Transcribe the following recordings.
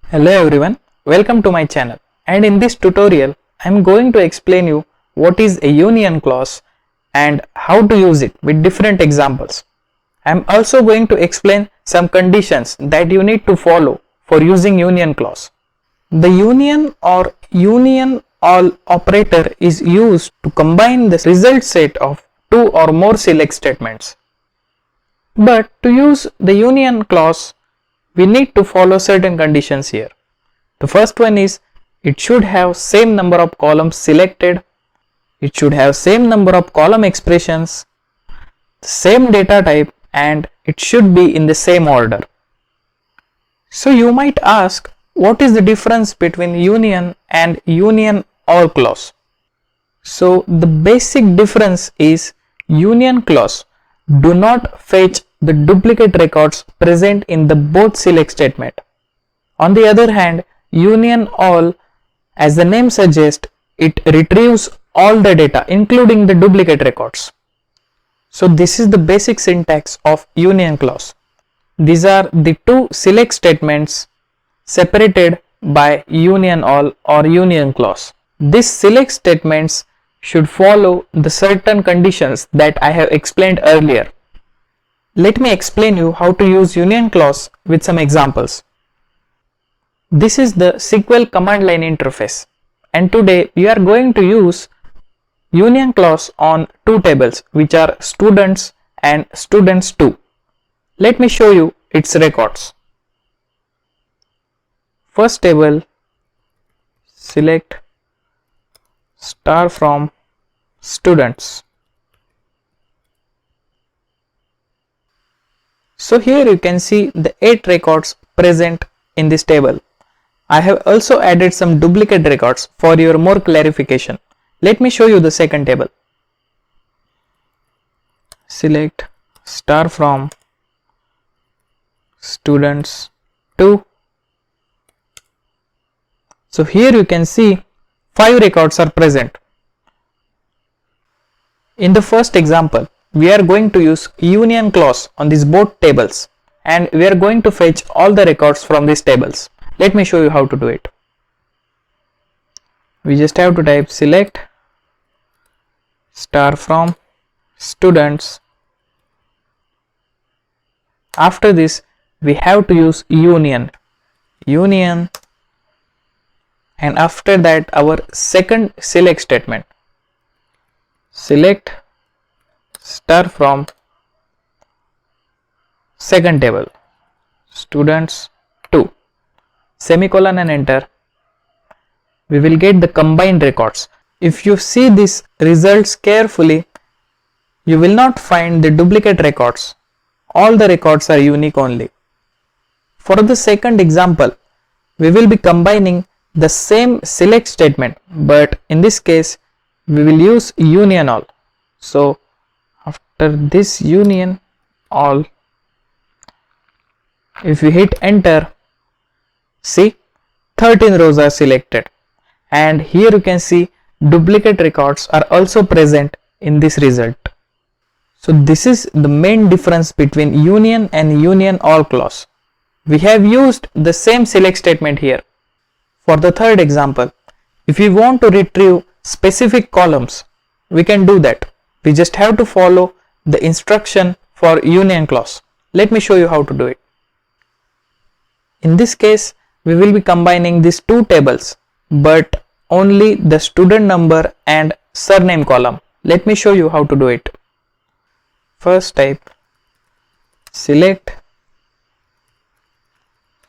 Hello everyone, welcome to my channel, and in this tutorial I am going to explain you what is a union clause and how to use it with different examples. I am also going to explain some conditions that you need to follow for using union clause. The union or union all operator is used to combine the result set of two or more select statements. But to use the union clause, we need to follow certain conditions here. The first one is it should have same number of columns selected, it should have same number of column expressions, same data type, and it should be in the same order. So you might ask, what is the difference between union and union or clause? So the basic difference is union clause do not fetch the duplicate records present in the both select statement. On the other hand, union all, as the name suggests, it retrieves all the data including the duplicate records. So this is the basic syntax of union clause. These are the two select statements separated by union all or union clause. These select statements should follow the certain conditions that I have explained earlier. Let me explain you how to use union clause with some examples. This is the SQL command line interface, and today we are going to use union clause on two tables which are students and students2. Let me show you its records. First table, select star from students. So here you can see the 8 records present in this table. I have also added some duplicate records for your more clarification. Let me show you the second table. Select star from students 2. So here you can see 5 records are present. In the first example, we are going to use union clause on these both tables, and we are going to fetch all the records from these tables. Let me show you how to do it. We just have to type select star from students. After this, we have to use union, and after that our second select statement, select star from second table, students 2, semicolon and enter. We will get the combined records. If you see these results carefully, you will not find the duplicate records. All the records are unique only. For the second example, we will be combining the same select statement, but in this case we will use union all. So after this union all, if we hit enter, see 13 rows are selected, and here you can see duplicate records are also present in this result. So this is the main difference between union and union all clause. We have used the same select statement here. For the third example, if we want to retrieve specific columns, we can do that. We just have to follow the instruction for union clause. Let me show you how to do it. In this case, we will be combining these two tables, but only the student number and surname column. Let me show you how to do it. First type select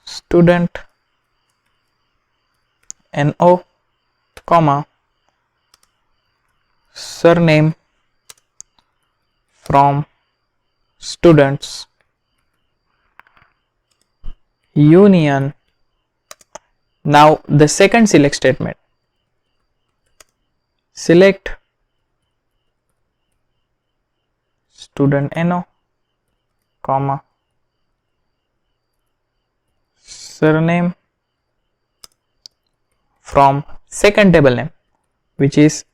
student NO, comma, surname from students, union. Now the second select statement, select student NO, comma, surname from second table name, which is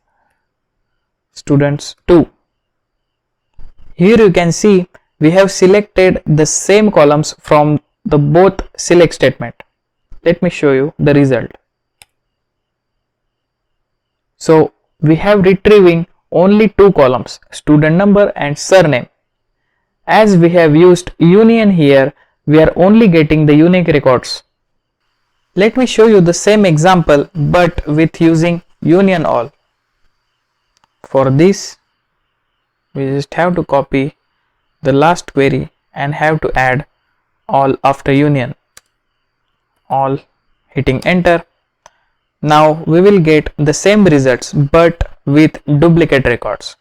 students 2. Here you can see we have selected the same columns from the both select statement. Let me show you the result. So we have retrieving only two columns, student number and surname. As we have used union here, we are only getting the unique records. Let me show you the same example but with using union all. For this, we just have to copy the last query and have to add all after union. All, hitting enter. Now we will get the same results but with duplicate records.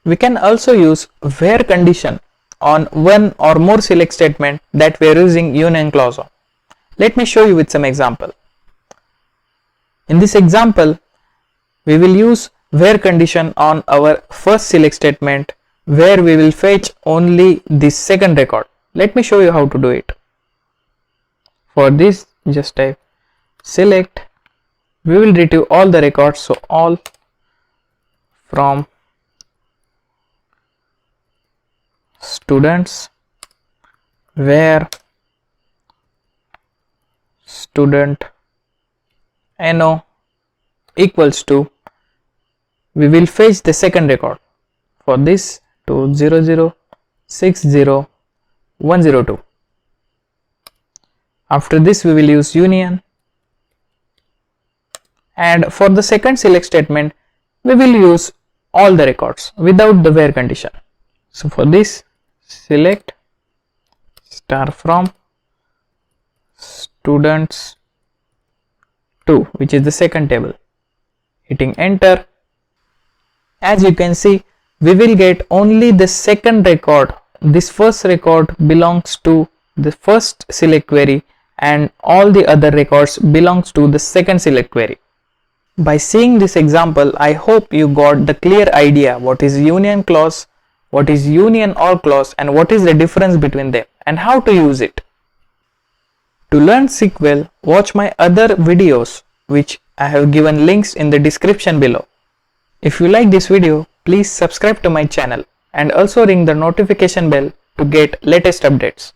We can also use where condition on one or more select statement that we are using union clause on. Let me show you with some example. In this example, we will use where condition on our first select statement where we will fetch only the second record. Let me show you how to do it. For this, just type select. We will retrieve all the records, so all from students where student no equals to, we will fetch the second record. For this, to 0060102. After this, we will use union, and for the second select statement we will use all the records without the where condition. So for this, select star from students 2, which is the second table, hitting enter. As you can see, we will get only the second record. This first record belongs to the first select query and all the other records belongs to the second select query. By seeing this example, I hope you got the clear idea what is union clause, what is union or clause, and what is the difference between them and how to use it. To learn SQL, watch my other videos which I have given links in the description below. If you like this video, please subscribe to my channel and also ring the notification bell to get latest updates.